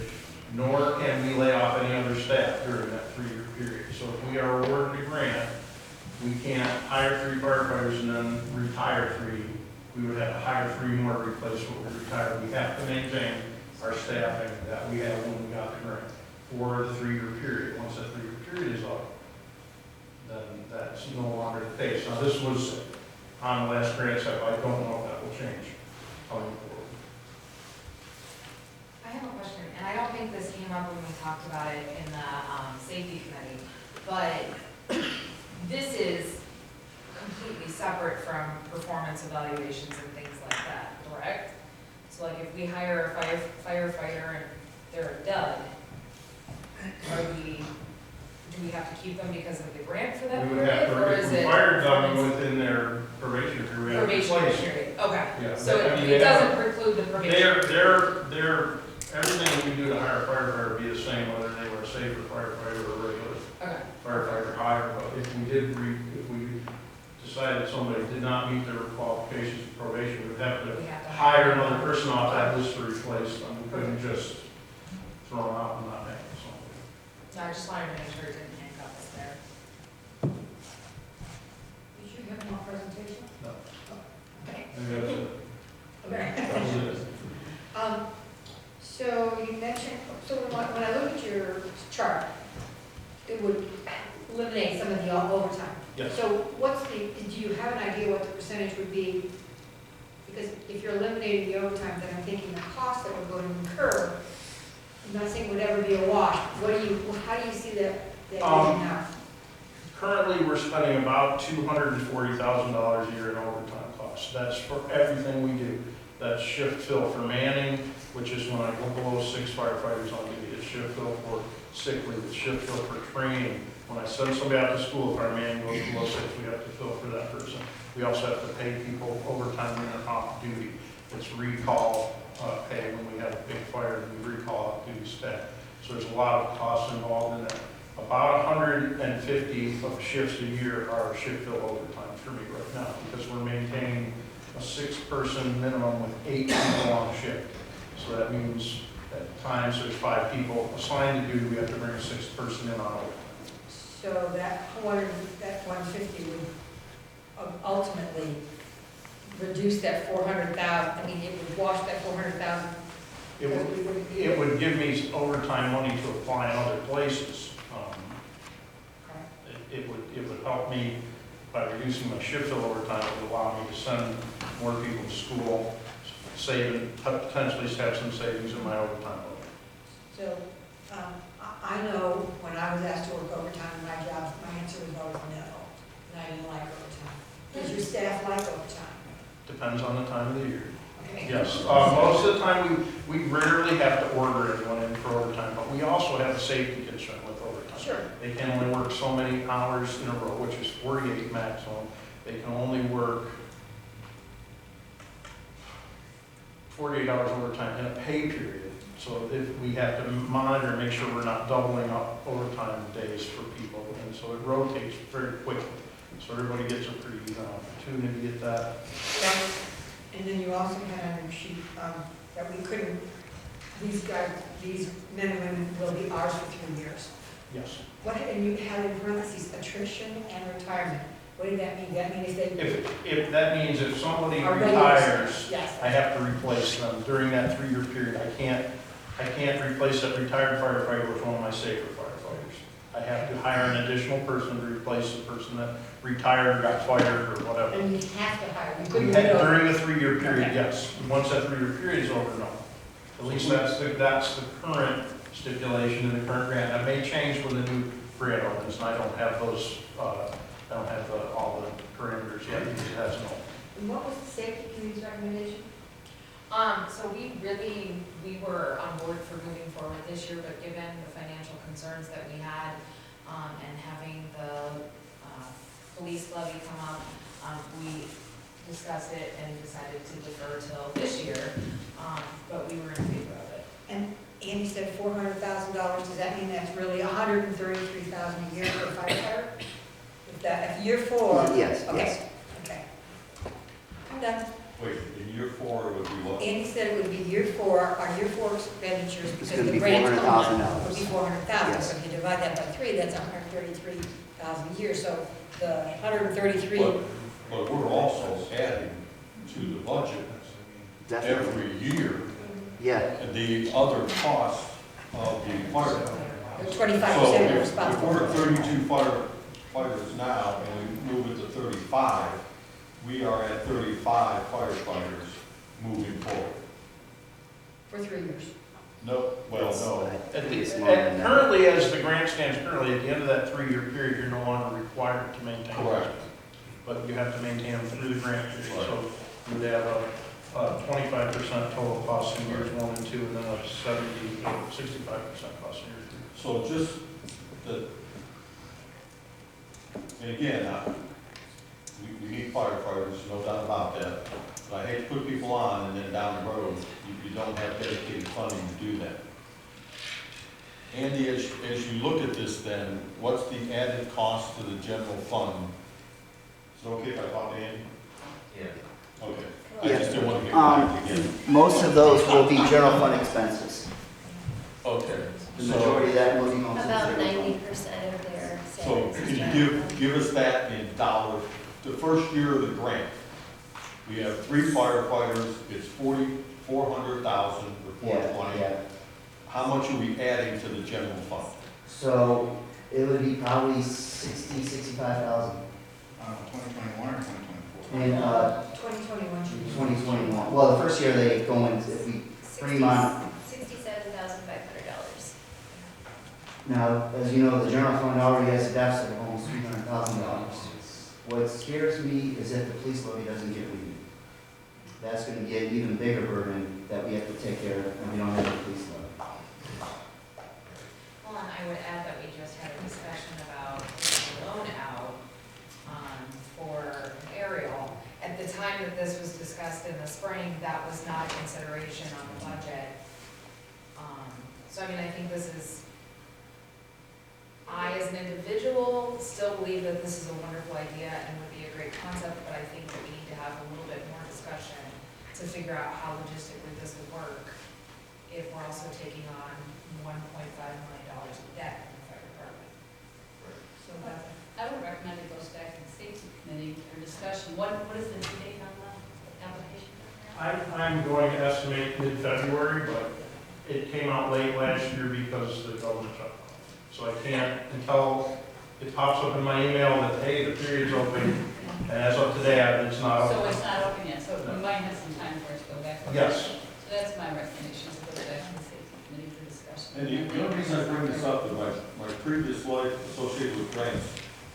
nor can we lay off any other staff during that 3-year period. So if we are awarded a grant, we can't hire 3 firefighters and then retire 3. We would have to hire 3 more to replace what we retired. We have to maintain our staffing that we had when we got the grant for the 3-year period. Once that 3-year period is up, then that's no longer the case. Now, this was on the last grant cycle. I don't know if that will change going forward. I have a question, and I don't think this came up when we talked about it in the safety committee, but this is completely separate from performance evaluations and things like that, correct? So like if we hire a firefighter and they're a dud, do we have to keep them because of the grant for that We would have period, to, or if is we it? fired them within their probation period, we have to Probationary replace them. period, okay. Yeah, So I mean, it they doesn't have- preclude the probation? Everything we do to hire a firefighter would be the same whether they were a SAFER firefighter or a regular Okay. firefighter hire. But if we decided somebody did not meet their qualifications for probation, we'd have to We have to hire another person off that list to replace them. We couldn't just throw them out and not make them something. No, I just wanted to make sure it didn't handcuff us there. You should have more presentation. No. Okay. Maybe that's it. Okay. That was it. So you mentioned, so when I look at your chart, it would eliminate some of the overtime. Yes. So do you have an idea what the percentage would be? Because if you're eliminating the overtime, then I'm thinking the cost that we're going to incur, I'm not saying would ever be a wash. How do you see that getting out? Currently, we're spending about $240,000 a year in overtime costs. That's for everything we do. That's shift fill for manning, which is when I go below 6 firefighters on duty. It's shift fill for sick leave. It's shift fill for training. When I send somebody out to school, if our man goes below 6, we have to fill for that person. We also have to pay people overtime when they're off duty. It's recall pay when we have a big fire and we recall off-duty staff. So there's a lot of costs involved in that. About 150 of shifts a year are shift fill overtime for me right now because we're maintaining a 6-person minimum with 8 people on shift. So that means at times there's 5 people assigned to duty, we have to bring a 6th person in on overtime. So that 150 would ultimately reduce that 400,000. I mean, it would wash that 400,000. It would give me overtime money to apply in other places. It would help me by reducing my shift fill overtime. It would allow me to send more people to school, potentially have some savings in my overtime load. So, I know when I was asked to work overtime in my job, my answer was always no, and I didn't like overtime. Does your staff like overtime? Depends on the time of the year. Okay. Yes, most of the time we rarely have to order anyone in for overtime, but we also have a safety concern with overtime. Sure. They can only work so many hours in a row, which is 48 maximum. They can only work 48 hours overtime in a pay period. So if we have to monitor and make sure we're not doubling up overtime days for people, and so it rotates very quickly. So everybody gets a pretty even opportunity to get that. And then you also had on your sheet that we couldn't, these men and women will be ours for 3 years. Yes. And you had in parentheses attrition and retirement. What did that mean? That means they. If that means if somebody Our retires, yes. I have to replace them during that 3-year period. I can't replace that retired firefighter with one of my SAFER firefighters. I have to hire an additional person to replace the person that retired or got fired or whatever. And you have to hire, you We couldn't had- do it. During the 3-year period, Okay. yes. Once that 3-year period is over, no. At least that's the current stipulation in the current grant. That may change with the new grant ordinance, and I don't have those, all the parameters yet, because it has no. And what was the safety committee's recommendation? So we were on board for moving forward this year, but given the financial concerns that we had, and having the, police levy come up, we discussed it and decided to defer till this year, but we were in favor of it. And Andy said $400,000, does that mean that's really $133,000 a year for a firefighter? If year 4? Yes, Okay, yes. okay. I'm done. Wait, in year 4, it would be what? Andy said it would be year 4, our year 4 expenditures, It's because gonna the be grant $400,000. would be $400,000. Yes. So if you divide that by 3, that's $133,000 a year. So the 133, But we're also adding to the budget Definitely. every year Yeah, the other costs of the fire. the So 25% are if responsible. we're at 32 firefighters now and we move it to 35, we are at 35 firefighters moving forward. For 3 years. No, well, no. At the, It's longer than that. currently, as the grant stands currently, at the end of that 3-year period, you're no longer required to maintain. Correct. But you have to maintain them through the grant period, so you would have a 25% total cost in years 1 and 2, and then a 65% cost in year 3. So just the, and again, we need firefighters, no doubt about that. But I hate to put people on and then down the road, you don't have dedicated funding to do that. Andy, as you look at this then, what's the added cost to the general fund? Is it okay if I talk to Andy? Yeah. Okay. I just didn't want to get quiet again. most of those will be general fund expenses. Okay. The So, majority of that will be most of About the. 90% of their so savings can is you general. give us that in dollars? The first year of the grant, we have 3 firefighters, it's 400,000 for Yeah, 420. yeah. How much are we adding to the general fund? So it would be probably 65,000 2021 or 2024? in 2021 should be. 2021. Well, the first year they go in, if we bring on, $67,500. now, as you know, the general fund already has a deficit of almost $300,000. What scares me is if the police levy doesn't get renewed. That's gonna be an even bigger burden that we have to take care of, and we don't have a police levy. Well, and I would add that we just had a discussion about taking a loan out, for an aerial. At the time that this was discussed in the spring, that was not a consideration on the budget. So I mean, I think this is, I as an individual still believe that this is a wonderful idea and would be a great concept, but I think that we need to have a little bit more discussion to figure out how logistically this would work if we're also taking on $1.5 million of debt in the fire department. So that's I would recommend it goes back to the safety committee for discussion. What is the due date on the application? I'm going to estimate mid-February, but it came out late last year because the government shut down. So I can't, until it pops up in my email that, hey, the period's open, and as of today, it's not So open. it's not open yet, so we might have some time for it to go back. Yes. So that's my recommendation, is to go back to the safety committee for discussion. And the only reason I bring this up is my previous life associated with grants,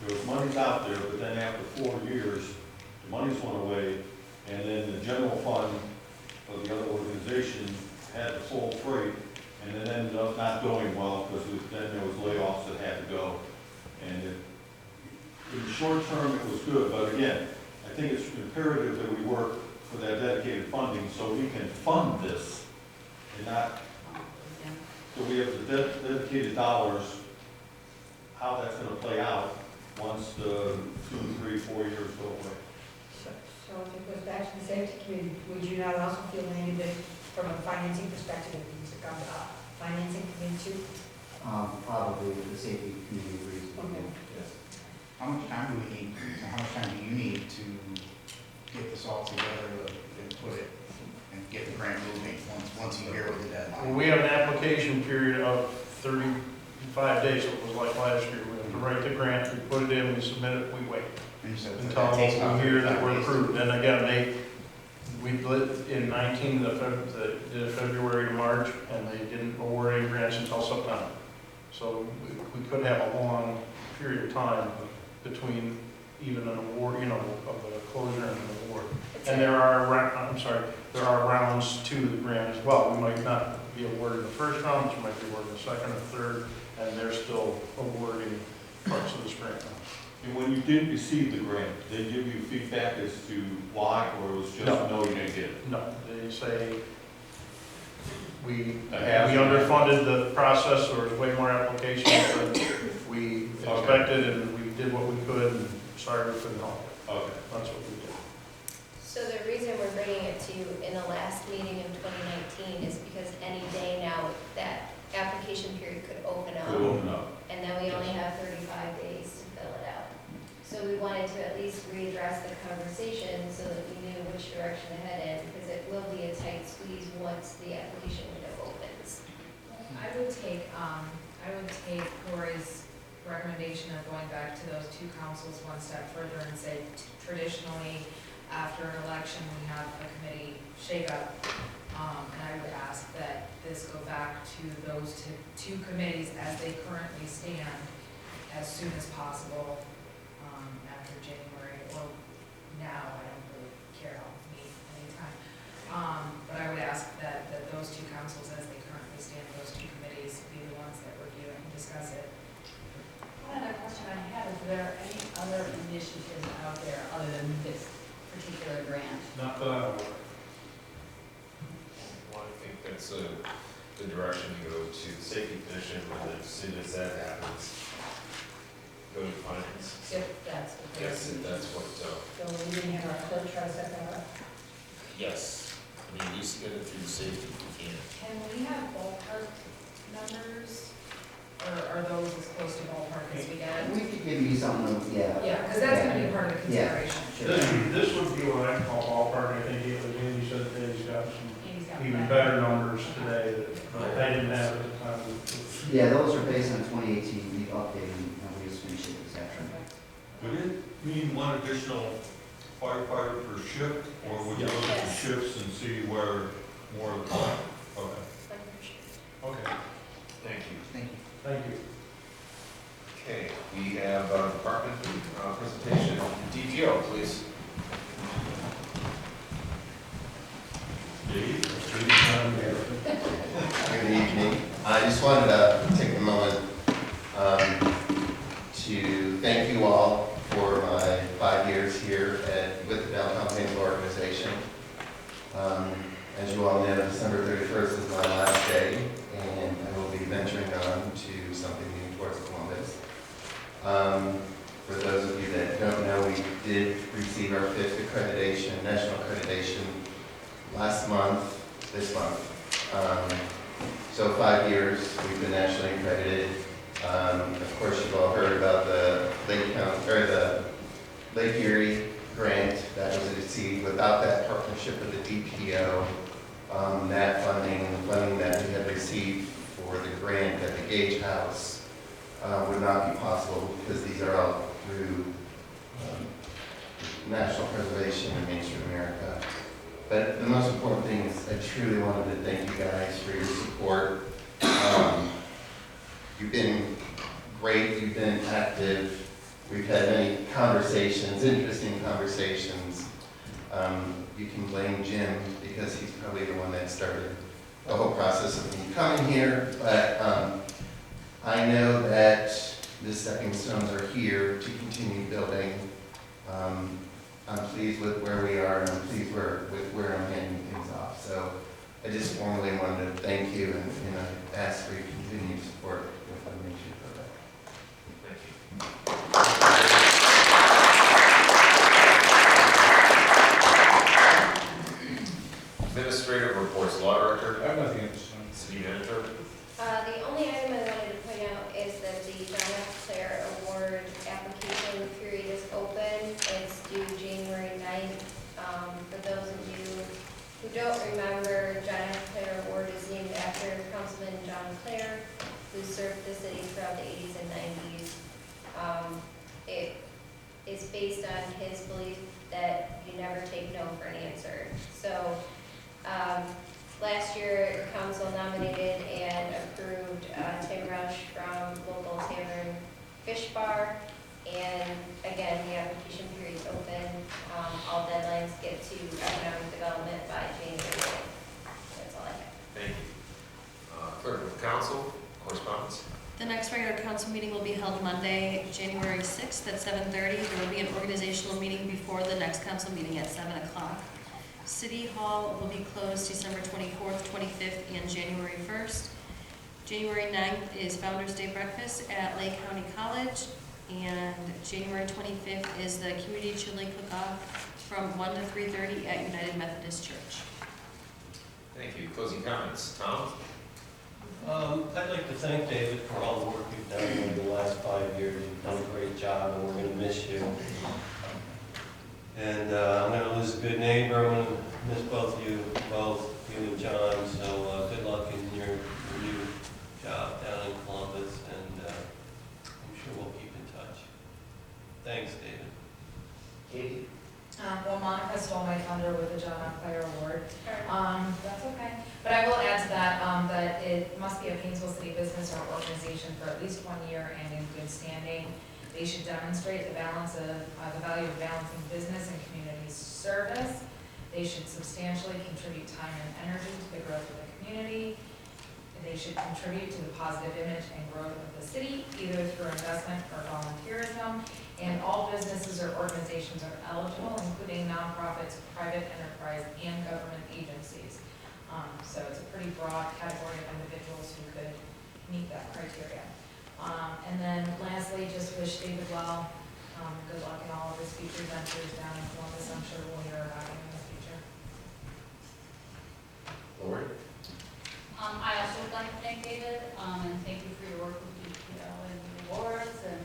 there was monies out there, but then after 4 years, the monies went away, and then the general fund of the other organization had the full freight, and it ended up not going well, because then there was layoffs that had to go. And in the short term, it was good, but again, I think it's imperative that we work for that dedicated funding, so we can fund this, and not, so we have the dedicated dollars, how that's gonna play out once the 2, 3, 4 years go away. So if it goes back to the safety committee, would you not also feel maybe that from a financing perspective, it needs to come to financing committee too? Probably the safety committee agrees. Okay. Yes. How much time do we need, how much time do you need to get this all together and put it, and get the grant moving once you hear what the deadline? We have an application period of 30, 5 days, so it was like last year. We have to write the grant, we put it in, we submit it, we wait And you said until that takes about we hear that 35 we're days. approved. And again, we lit in 19, the February to March, and they didn't award any grants until September. So we could have a long period of time between even an award, you know, of a closure and an award. And there are, there are rounds to the grant as well. We might not be awarded the first round, but you might be awarded the second or third, and they're still awarding parts of this grant now. And when you did receive the grant, they give you feedback as to why, or it was just, no, you didn't get it? No, they say we Have- underfunded the process, there was way more applications than we expected, and we did what we could, and sorry we couldn't help. Okay. That's what we did. So the reason we're bringing it to you in the last meeting in 2019 is because any day now, that application period could open up. Could open up. And then we only have 35 days to fill it out. So we wanted to at least readdress the conversation so that we knew which direction to head in, because it will be a tight squeeze once the application window opens. I would take Lori's recommendation of going back to those two councils one step further and say traditionally, after an election, we have a committee shakeup. And I would ask that this go back to those two committees as they currently stand as soon as possible, after January or now, I don't really care, I'll meet anytime. But I would ask that those two councils as they currently stand, those two committees be the ones that review it and discuss it. One other question I have, is there any other initiatives out there other than this particular grant? Not that I'm aware of. Well, I think that's the direction to go to the safety commission, and then as soon as that happens, go to finance. If that's what they're. Yes, if that's what, So we didn't have our clerk try to set that up. yes, I mean, at least get it through the safety if we can. Can we have ballpark numbers, or are those as close to ballpark as we get? We could give you something, yeah. Yeah, because that's gonna be part of the Yeah. consideration. Sure. This would be what I call ballpark. I think Andy said that he's got some Andy's got even that. better numbers today that I didn't have at the time. Yeah, those are based on 2018, we've updated, and we just finished it this afternoon. Would it mean one additional firefighter per shift, or would you look at the Yes. shifts and see where more of the time? Okay. Okay, Thank you. Thank you. thank you. Okay, we have department presentation. DPO, please. Dave? Good evening. I just wanted to take a moment to thank you all for my 5 years here with the Downtown Painesville organization. As you all know, December 31st is my last day, and I will be venturing on to something new towards Columbus. For those of you that don't know, we did receive our 5th accreditation, national accreditation, last month, this month. So 5 years, we've been nationally accredited. Of course, you've all heard about the Lake Erie grant that was received. Without that partnership with the DPO, that funding and the funding that we had received for the grant at the Gage House would not be possible, because these are all through National Preservation and Main Street America. But the most important thing is I truly wanted to thank you guys for your support. You've been great, you've been active. We've had many conversations, interesting conversations. You can blame Jim, because he's probably the one that started the whole process of me coming here. But I know that the stepping stones are here to continue building. I'm pleased with where we are, and I'm pleased with where I'm handing things off. So I just formally wanted to thank you, and I ask for your continued support with the Main Street program. Thank you. Administrative reports, law director. I have nothing else. City manager. The only item I wanted to point out is that the John F. Clare Award application period is open. It's due January 9th. For those of you who don't remember, John F. Clare Award is named after Councilman John Clare, who served next regular council meeting will be held Monday, January 6th at 7:30. There will be an organizational meeting before the next council meeting at 7 o'clock. City Hall will be closed December 24th, 25th, and January 1st. January 9th is Founder's Day breakfast at Lake County College, and January 25th is the Community Chili Cook-Off from 1 to 3:30 at United Methodist Church. Thank you. Closing comments. Tom? I'd like to thank David for all the work you've done over the last 5 years. You've done a great job, and we're going to miss you. And I'm going to lose a good neighbor. I'm going to miss both you and John. So good luck in your new job down in Columbus, and I'm sure we'll keep in touch. Thanks, David. Katie? Well, Monica stole my thunder with the John Fire Award. That's okay. But I will add to that, that it must be a Painesville City business or organization for at least 1 year and in good standing. They should demonstrate the value of balancing business and community service. They should substantially contribute time and energy to the growth of the community. They should contribute to the positive image and growth of the city, either through investment or volunteerism. And all businesses or organizations are eligible, including nonprofits, private enterprise, and government agencies. So it's a pretty broad category of individuals who could meet that criteria. And then lastly, just wish David well. Good luck in all of his future ventures down in Columbus. I'm sure we'll hear about him in the future. Lori? I also would like to thank David, and thank you for your work with DPL and the awards and,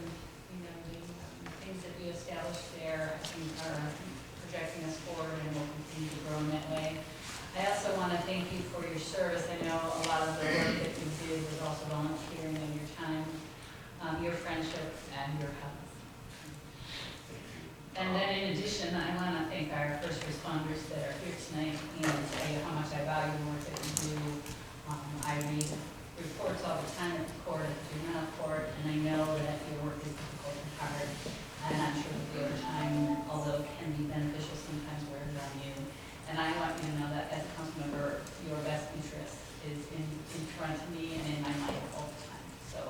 the things that you established there, I think are projecting us forward and will continue to grow in that way. I also want to thank you for your service. I know a lot of the work that you did was also volunteering and your time, your friendship, and your health. And then in addition, I want to thank our first responders that are here tonight and tell you how much I value the work that you do. I read reports all the time at the court, at the juvenile court, and I know that your work is difficult and hard. And I'm sure that the overtime, although it can be beneficial, sometimes wears on you. And I want you to know that as a council member, your best interest is in front of me and in my mind all the time. So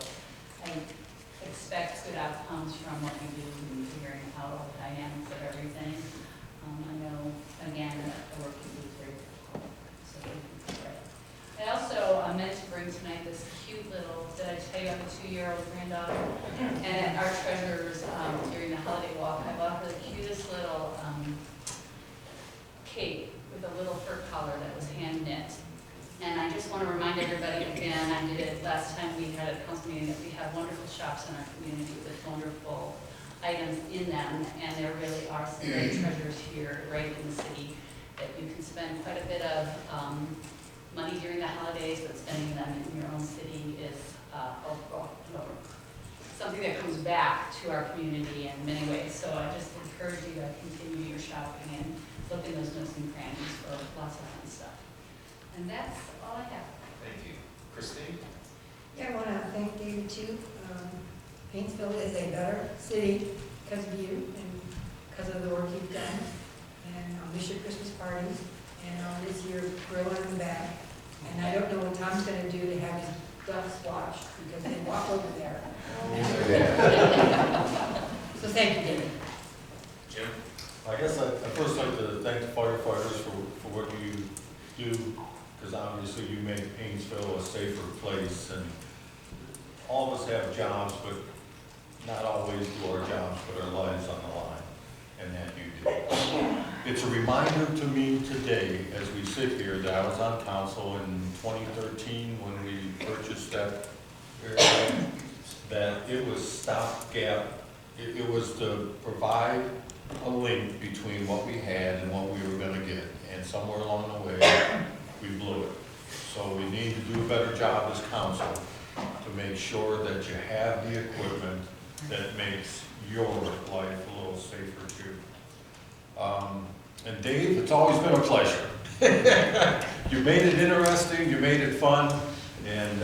I expect good outcomes from what you do and figuring out all the dynamics of everything. I know, again, that the work you do is very difficult. So thank you for that. I also meant to bring tonight this cute little, did I tell you I have a 2-year-old granddaughter? And at our treasurer's, during the holiday walk, I bought her the cutest little cape with a little fur collar that was hand knit. And I just want to remind everybody again, I did it last time we had a council meeting, that we have wonderful shops in our community with wonderful items in them. And there really are some great treasures here right in the city that you can spend quite a bit of money during the holidays, but spending them in your own city is something that comes back to our community in many ways. So I just encourage you to continue your shopping and look in those nooks and crannies for lots of fun stuff. And that's all I have. Thank you. Christine? Yeah, I want to thank David too. Painesville is a better city because of you and because of the work you've done. And I'll miss your Christmas parties and I'll miss your grill on the back. And I don't know what Tom's going to do to have his ducks watched because they walk over there. So thank you, David. Jim? I guess I'd first like to thank the firefighters for what you do, because obviously you make Painesville a safer place, and all of us have jobs, but not always do our jobs put our lives on the line, and that you do. It's a reminder to me today, as we sit here, that I was on council in 2013 when we purchased that area, that it was stopgap. It was to provide a link between what we had and what we were going to get, and somewhere along the way, we blew it. So we need to do a better job as council to make sure that you have the equipment that makes your life a little safer too. And Dave, it's always been a pleasure. You made it interesting, you made it fun, and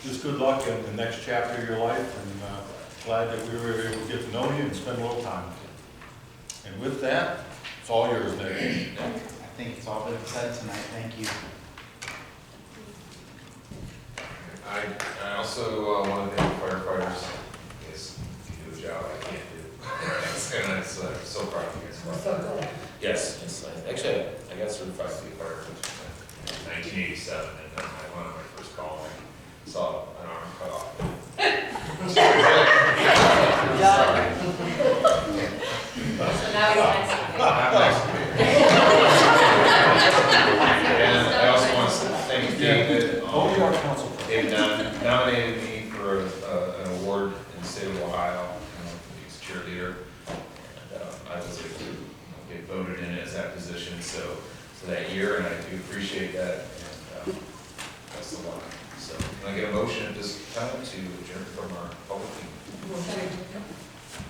just good luck in the next chapter of your life, and glad that we were able to get to know you and spend a little time with you. And with that, it's all yours, Nick. I think it's all been said tonight. Thank you. I also want to thank firefighters. Yes, you do a job I can't do. And I'm so proud of you guys. We're so glad. Yes, yes, actually, I got certified to be a firefighter in 1987, and then I went on my first call and saw an arm cut off. So now he's next to me. I'm next to me. And I also want to thank David. David nominated me for an award in the state of Ohio, for the cheerleader. And I was able to get voted in as that position, so that year, and I do appreciate that. And that's a lot. So can I get a motion at this time to adjourn from our public meeting?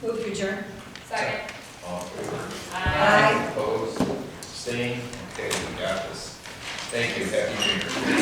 Move to adjourn. Second. All in favor? Aye. Opposed? Abstained? Okay, we got this. Thank you. Happy New Year.